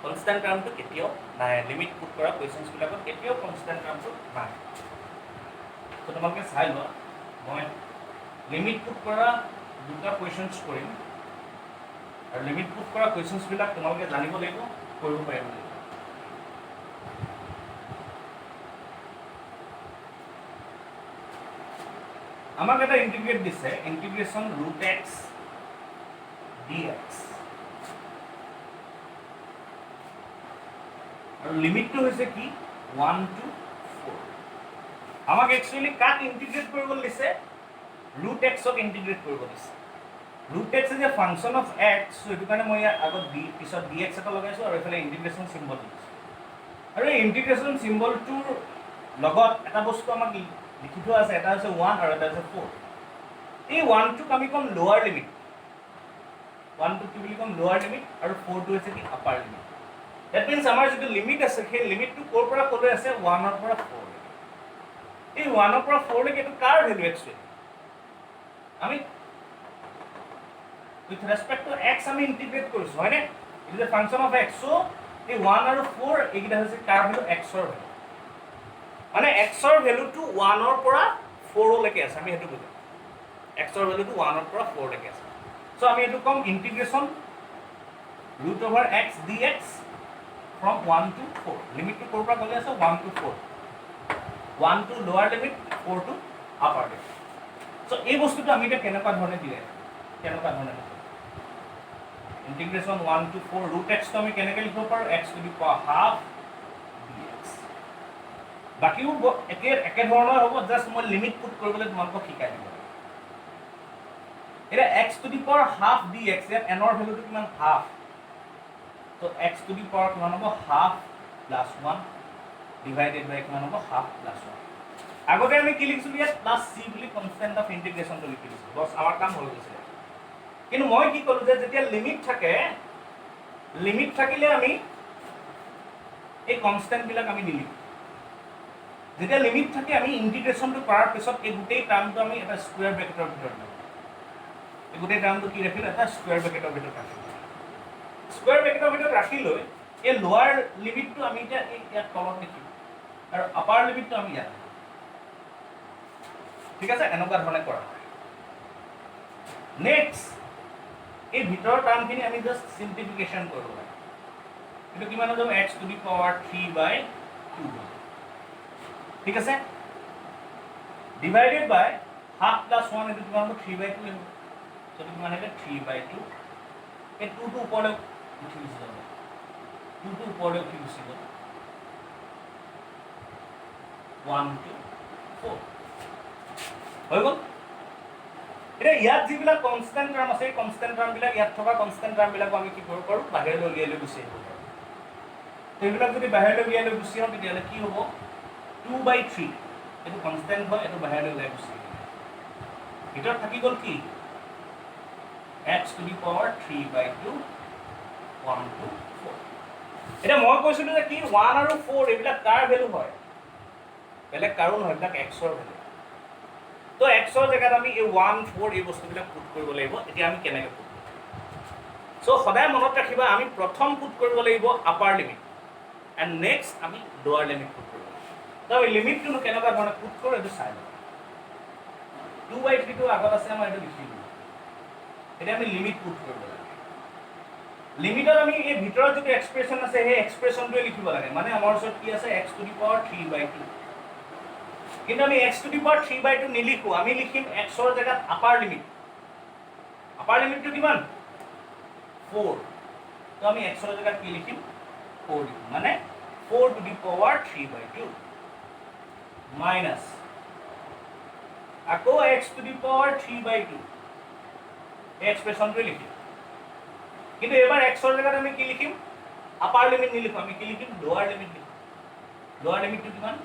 কনষ্টেণ্ট টাৰ্মটো কেতিয়াও নাহে লিমিট পুট কৰা কুৱেশ্যনছবিলাকত কেতিয়াও কনষ্টেণ্ট টাৰ্মটো নাহে তো তোমালোকে চাই লোৱা মই লিমিট পুট কৰা দুটা কুৱেশ্যনছ কৰিম আৰু লিমিট পুট কৰা কুৱেশ্যনছবিলাক তোমালোকে জানিব লাগিব কৰিব পাৰিব লাগিব আমাক এটা ইন্টিগ্ৰেট দিছে ইন্টিগ্ৰেশ্যন √x dx আৰু লিমিটটো হৈছে কি 1 to 4 আমাক একচুৱেলি কাক ইন্টিগ্ৰেট কৰিবলৈ দিছে √x ক ইন্টিগ্ৰেট কৰিব দিছে √x is a function of x so এইটো কাৰণে মই ইয়াৰ আগত পিছত dx এটা লগাইছোঁ আৰু এইফালে ইন্টিগ্ৰেশ্যন চিম্বল দিছোঁ আৰু এই ইন্টিগ্ৰেশ্যন চিম্বলটোৰ লগত এটা বস্তু আমাক লিখি থোৱা আছে এটা হৈছে 1 আৰু এটা হৈছে 4 এই 1 টোক আমি ক'ম লোৱাৰ লিমিট 1 টোক কি বুলি ক'ম লোৱাৰ লিমিট আৰু 4 টো হৈছে কি আপাৰ লিমিট দ্যাট মিন্স আমাৰ যিটো লিমিট আছে সেই লিমিটটো ক'ৰ পৰা ক'লৈ আছে 1 ৰ পৰা 4 লৈকে এই 1 ৰ পৰা 4 লৈকে এইটো কাৰ ভ্যালু একচুৱেলি আমি with respect to x আমি ইন্টিগ্ৰেট কৰিছো হয়নে it is a function of x so এই 1 আৰু 4 এইকেইটা হৈছে কাৰ ভ্যালু x ৰ ভ্যালু মানে x ৰ ভ্যালুটো 1 ৰ পৰা 4 লৈকে আছে আমি হেতু বুজাম x ৰ ভ্যালুটো 1 ৰ পৰা 4 লৈকে আছে সো আমি এটো কম ইন্টিগ্ৰেশ্যন √x dx from 1 to 4 লিমিটটো ক'ৰ পৰা ক'লে আছে 1 to 4 1 to লোৱাৰ limit 4 to upper limit so এই বস্তুটো আমি এটা কেনেকুৱা ধৰণে দিলে কেনেকুৱা ধৰণে ইন্টিগ্ৰেশ্যন 1 to 4 √x তো আমি কেনেকৈ লিখিব পাৰোঁ x to the power half dx বাকিও একে ধৰণৰ হ'ব জাস্ট মই লিমিট পুট কৰিবলৈ তোমালোকক শিকাই দিব এটা x to the power half dx ইয়াত n ৰ ভ্যালুটো কিমান হাফ তো x to the power কিমান হ'ব হাফ প্লাস 1 ডিভাইডেড বাই কিমান হ'ব হাফ প্লাস 1 আগতে আমি কি লিখিছিলো ইয়াত প্লাস c বুলি কনষ্টেন্ট অফ ইন্টিগ্ৰেশ্যনটো লিখিছিলো বস আমাৰ কাম হৈ গৈছে কিন্তু মই কি কৰো যে যেতিয়া লিমিট থাকিলে আমি এই কনষ্টেন্ট বিলাক আমি নিলিখো যেতিয়া লিমিট থাকে আমি ইন্টিগ্ৰেশ্যনটো কৰাৰ পিছত এই গোটেই টাৰ্মটো আমি এটা স্কয়াৰ ব্ৰেকেটৰ ভিতৰত ৰাখো এই গোটেই টাৰ্মটো কি ৰাখিলো এটা স্কয়াৰ ব্ৰেকেটৰ ভিতৰত ৰাখিলো স্কয়াৰ ব্ৰেকেটৰ ভিতৰত ৰাখি লৈ এই লোৱাৰ লিমিটটো আমি এতিয়া ইয়াত তলত লিখিম আৰু আপাৰ লিমিটটো আমি ইয়াত ঠিক আছে এনেকুৱা ধৰণে কৰা নেক্সট এই ভিতৰৰ টাৰ্মখিনি আমি জাস্ট সিম্পলিফিকেশন কৰিব লাগে এটো কিমান হ'ব x to the power 3/2 ঠিক আছে ডিভাইডেড বাই হাফ প্লাস 1 এটো কিমান হ'ব 3/2 হ'ব সো এটো কিমান হ'ব 3/2 এই 2 টো ওপৰলৈ উঠি যাব 2 টো ওপৰলৈ উঠি যাব 1 to 4 হৈ গ'ল এতিয়া ইয়াত যিবিলাক কনষ্টেন্ট টাৰ্ম আছে এই কনষ্টেন্ট টাৰ্ম বিলাক ইয়াত থকা কনষ্টেন্ট টাৰ্ম বিলাক আমি কি কৰিব পাৰো বাহিৰলৈ উলিয়াই লৈ গুচি আহিব পাৰো এইবিলাক যদি বাহিৰলৈ উলিয়াই লৈ গুচি আহো তেতিয়াহ'লে কি হ'ব 2/3 এটো কনষ্টেন্ট হয় এটো বাহিৰলৈ উলিয়াই গুচি আহিব ভিতৰত থাকি গ'ল কি x to the power 3/2 1 to 4 এটা মই কৈছিলো যে কি 1 আৰু 4 এইবিলাক কাৰ ভ্যালু হয় বেলেগ কাৰণ হয় এইবিলাক x ৰ ভ্যালু তো x ৰ জায়গাত আমি এই 1 4 এই বস্তুবিলাক পুট কৰিব লাগিব এতিয়া আমি কেনেকৈ পুট কৰিম সো সদায় মনত ৰাখিবা আমি প্ৰথম পুট কৰিব লাগিব আপাৰ লিমিট এন্ড নেক্সট আমি লোৱাৰ লিমিট পুট কৰিব তো এই লিমিটটো কেনেকুৱা ধৰণে পুট কৰোঁ এটো চাই লওঁ 2/3 টো আগত আছে আমাৰ এটো লিখি দিম এতিয়া আমি লিমিট পুট কৰিব লাগে লিমিটত আমি এই ভিতৰত যে এক্সপ্ৰেছন আছে সেই এক্সপ্ৰেছনটো লিখিব লাগে মানে আমাৰ ওচৰত কি আছে x to the power 3/2 কিন্তু আমি x to the power 3/2 নিলিখো আমি লিখিম x ৰ জায়গাত আপাৰ লিমিটটো কিমান 4 তো আমি x ৰ জায়গাত কি লিখিম 4 লিখিম মানে 4 to the power 3/2 minus আকৌ x to the power 3/2 এই এক্সপ্ৰেছনটো লিখিম কিন্তু এবাৰ x ৰ জায়গাত আমি কি লিখিম আপাৰ লিমিট নিলিখো আমি কি লিখিম লোৱাৰ লিমিট লিখিম লোৱাৰ লিমিটটো কিমান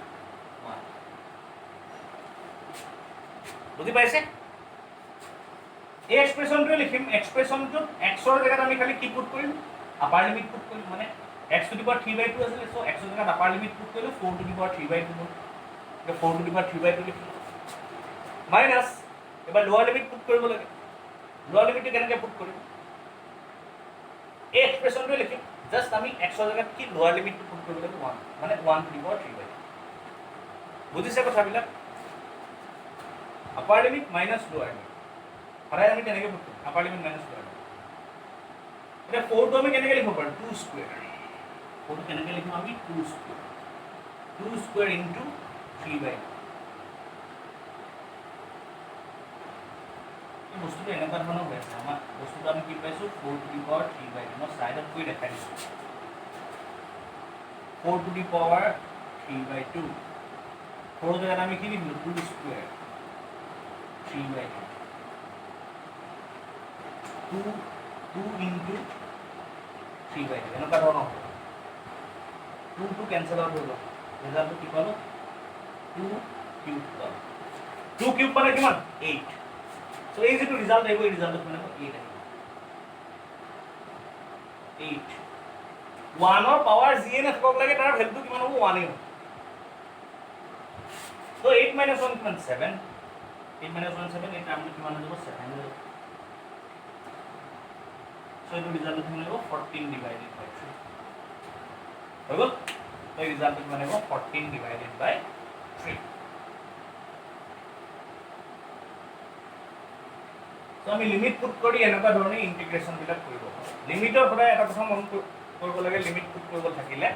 1 বুজি পাইছে এই এক্সপ্ৰেছনটো লিখিম এক্সপ্ৰেছনটো x ৰ জায়গাত আমি খালি কি পুট কৰিম আপাৰ লিমিট পুট কৰিম মানে x to the power 3/2 আছিল সো x ৰ জায়গাত আপাৰ লিমিট পুট কৰিলো 4 to the power 3/2 হ'ল 4 to the power 3/2 লিখিম মাইনাস এবাৰ লোৱাৰ লিমিট পুট কৰিব লাগে লোৱাৰ লিমিটটো কেনেকৈ পুট কৰিম এই এক্সপ্ৰেছনটো লিখিম জাস্ট আমি x ৰ জায়গাত কি লোৱাৰ লিমিটটো পুট কৰিব লাগে 1 মানে 1 to the power 3/2 বুজিছে কথাবিলাক আপাৰ লিমিট মাইনাস লোৱাৰ লিমিট সদায় আমি তেনেকৈ পুট কৰিম আপাৰ লিমিট মাইনাস লোৱাৰ লিমিট এটা 4 টো আমি কেনেকৈ লিখিব পাৰোঁ 2 স্কয়াৰ 4 টো কেনেকৈ লিখিম আমি 2 স্কয়াৰ ইনটু 3/2 বস্তুটো এনেকুৱা ধৰণৰ হৈ আছে আমাৰ বস্তুটো আমি কি পাইছোঁ 4 to the power 3/2 মই স্লাইডত কৈ দেখাই দিছোঁ 4 to the power 3/2 4 জেগাত আমি কি লিখিলোঁ 2 স্কয়াৰ 3/2 2 into 3/2 এনেকুৱা ধৰণৰ হ'ব 2 to কেনসেল আউট হৈ গ'ল ৰিজাল্টটো কি পালোঁ 2 কিউব পালোঁ 2 কিউব মানে কিমান 8 So এই যেটো ৰিজাল্ট আহিব এই ৰিজাল্টটো মানে 8 আহিব 8 1 ৰ পাৱাৰ জিএন থাকক লাগে তাৰ ভ্যালুটো কিমান হ'ব 1 হ'ব so 8 - 1 কিমান 7 8 - 1 7 এই টাৰ্মটো কিমান হৈ যাব 7 হৈ যাব so এইটো ৰিজাল্টটো কিমান হ'ব 14 divided by 3 হৈ গ'ল so এই ৰিজাল্টটো কিমান হ'ব 14 divided by 3 তো আমি লিমিট পুট কৰি এনেকুৱা ধৰণে ইন্টিগ্ৰেশন বিলাক কৰিব পাৰোঁ লিমিটৰ সদায় এটা কথা মন কৰিব লাগে লিমিট পুট কৰিব থাকিলে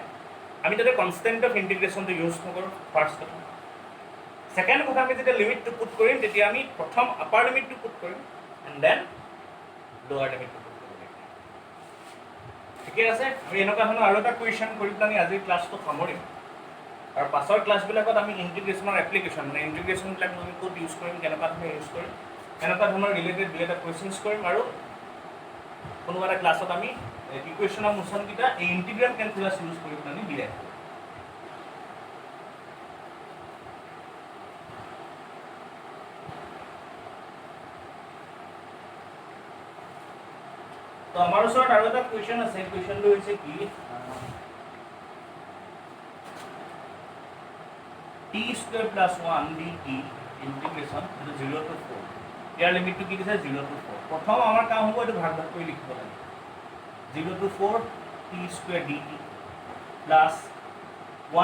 আমি যদি কনস্ট্যান্ট অফ ইন্টিগ্ৰেশনটো ইউজ নকৰোঁ ফাৰ্স্ট কথা সেকেন্ড কথা আমি যেতিয়া লিমিটটো পুট কৰিম তেতিয়া আমি প্ৰথম আপাৰ লিমিটটো পুট কৰিম এন্ড দেন লোৱাৰ লিমিটটো পুট কৰিব লাগিব ঠিক আছে আমি এনেকুৱা ধৰণৰ আৰু এটা কুৱেশ্যন কৰি পেলাই আজি ক্লাছটো সামৰিম আৰু পাছৰ ক্লাছবিলাকত আমি ইন্টিগ্ৰেশনৰ এপ্লিকেশন মানে ইন্টিগ্ৰেশনবিলাক আমি ক'ত ইউজ কৰিম কেনেকুৱা ধৰণে ইউজ কৰিম এনেকুৱা ধৰণৰ ৰিলেটেড দুটা কুৱেশ্যনছ কৰিম আৰু কোনোবা এটা ক্লাছত আমি ইকুৱেশ্যনৰ মোচনকেইটা এই ইন্টিগ্ৰেল কেলকুলাছ ইউজ কৰি পেলাই বিলাই তো আমাৰ ওচৰত আৰু এটা কুৱেশ্যন আছে কুৱেশ্যনটো হৈছে কি t square plus 1 dt integration 0 to 4 ইয়াৰ লিমিটটো কি দিছে 0 to 4 প্ৰথম আমাৰ কাম হ'ব এটো ভাগ ভাগ কৰি লিখিব লাগে 0 to 4 t square dt plus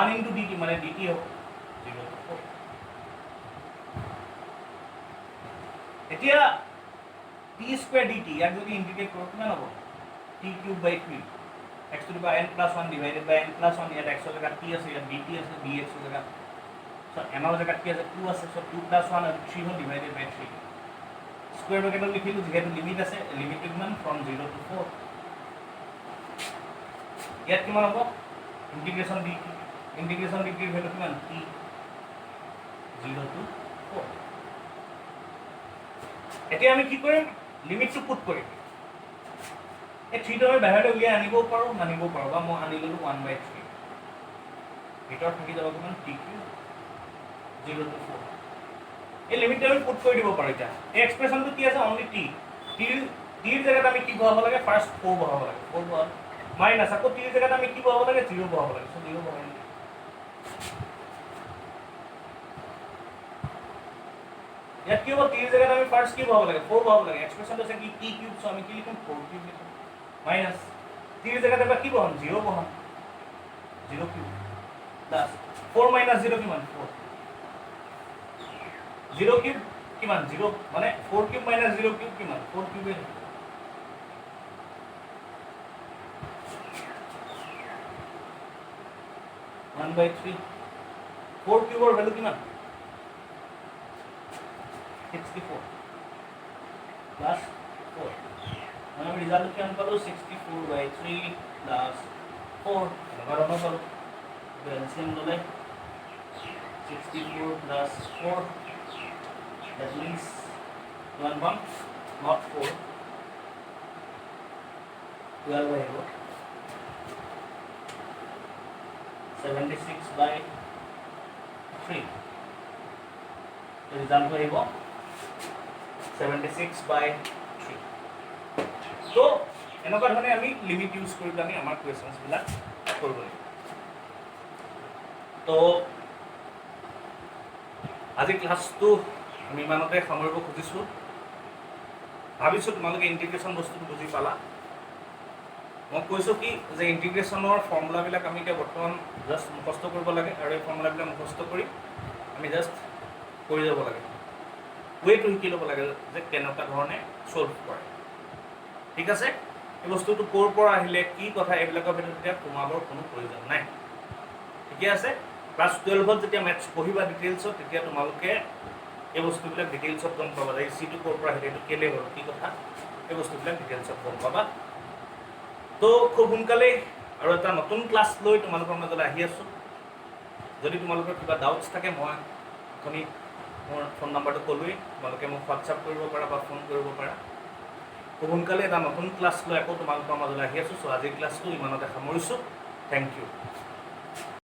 1 into dt মানে dt হ'ব 0 to 4 এতিয়া t square dt ইয়াক যদি ইন্টিগ্ৰেট কৰোঁ কিমান হ'ব t cube by 3 x to the power n plus 1 divided by n plus 1 ইয়াত x ৰ জায়গাত t আছে ইয়াত dt আছে dx ৰ জায়গাত so n ৰ জায়গাত কি আছে 2 আছে so 2 plus 1 আৰু 3 হ'ল divided by 3 স্কয়াৰ ব্ৰ্যাকেটত লিখিলো যেহেতু লিমিট আছে লিমিটটো কিমান ফ্ৰম 0 to 4 ইয়াত কিমান হ'ব ইন্টিগ্ৰেশন dt ইন্টিগ্ৰেশন dt ৰ ভ্যালু কিমান t 0 to 4 এতিয়া আমি কি কৰিম লিমিটটো পুট কৰিম এই 3 টো আমি বাহিৰলৈ উলিয়াই আনিবও পাৰোঁ নানিবও পাৰোঁ বা মই আনি ললো 1/3 ভিতৰত থাকি যাব কিমান t কিউব 0 to 4 এই লিমিটটো আমি পুট কৰি দিব পাৰোঁ এটা এই এক্সপ্ৰেছনটো কি আছে অনলি t t ৰ জায়গাত আমি কি বহাব লাগে ফাৰ্স্ট 4 বহাব লাগে 4 বহাব মাইনাস আকৌ t ৰ জায়গাত আমি কি বহাব লাগে 0 বহাব লাগে সো 0 বহাই ইয়াত কি হ'ব t ৰ জায়গাত আমি ফাৰ্স্ট কি বহাব লাগে 4 বহাব লাগে এক্সপ্ৰেছনটো আছে কি t কিউব সো আমি কি লিখিম 4 কিউব লিখিম মাইনাস t ৰ জায়গাত আমি কি বহাম 0 বহাম 0 কিউব প্লাস 4 - 0 কিমান 4 0 কিউব কিমান 0 মানে 4 কিউব - 0 কিউব কিমান 4 কিউবে 1/3 4 কিউবৰ ভ্যালু কিমান 64 plus 4 মানে আমি ৰিজাল্ট কিমান পালো 64/3 plus 4 এবাৰ অনু পালো LCM ললে 64 plus 4 that means 1 not 4 12 আহিব 76 by 3 ৰিজাল্ট আহিব 76 by 3 তো এনেকুৱা ধৰণে আমি লিমিট ইউজ কৰি পেলাই আমাৰ কুৱেশ্যনছ বিলাক কৰিব লাগিব তো আজি ক্লাছটো আমি ইমানতে সামৰিব খুজিছোঁ ভাবিছোঁ তোমালোকে ইণ্টিগ্ৰেশ্যন বস্তুটো বুজি পালা মই কৈছোঁ কি যে ইণ্টিগ্ৰেশ্যনৰ ফৰ্মুলাবিলাক আমি এতিয়া বৰ্তমান জাষ্ট মুখস্থ কৰিব লাগে আৰু এই ফৰ্মুলাবিলাক মুখস্থ কৰি আমি জাষ্ট কৰি যাব লাগে ৱেটো শিকি ল'ব লাগে যে কেনেকুৱা ধৰণে ছল্ভ কৰে ঠিক আছে এই বস্তুটো ক'ৰ পৰা আহিলে কি কথা এইবিলাকৰ ভিতৰত এতিয়া সোমাবৰ কোনো প্ৰয়োজন নাই ঠিকে আছে ক্লাছ 12ত যেতিয়া মেথছ পঢ়িবা ডিটেইলছত তেতিয়া তোমালোকে এই বস্তুবিলাক ডিটেইলছত গম পাবা যে চিটো ক'ৰ পৰা আহিলে এইটো কেলে হ'ল কি কথা এই বস্তুবিলাক ডিটেইলছত গম পাবা তো খুব সোনকালেই আৰু এটা নতুন ক্লাছ লৈ তোমালোকৰ মাজলৈ আহি আছোঁ যদি তোমালোকৰ কিবা ডাউটছ থাকে মই অথনি মোৰ ফোন নাম্বাৰটো ক'লোৱেই তোমালোকে মোক হোৱাটছআপ কৰিব পাৰা বা ফোন কৰিব পাৰা খুব সোনকালে এটা নতুন ক্লাছ লৈ আকৌ তোমালোকৰ মাজলৈ আহি আছোঁ চ' আজিৰ ক্লাছটো ইমানতে সামৰিছোঁ থেংক ইউ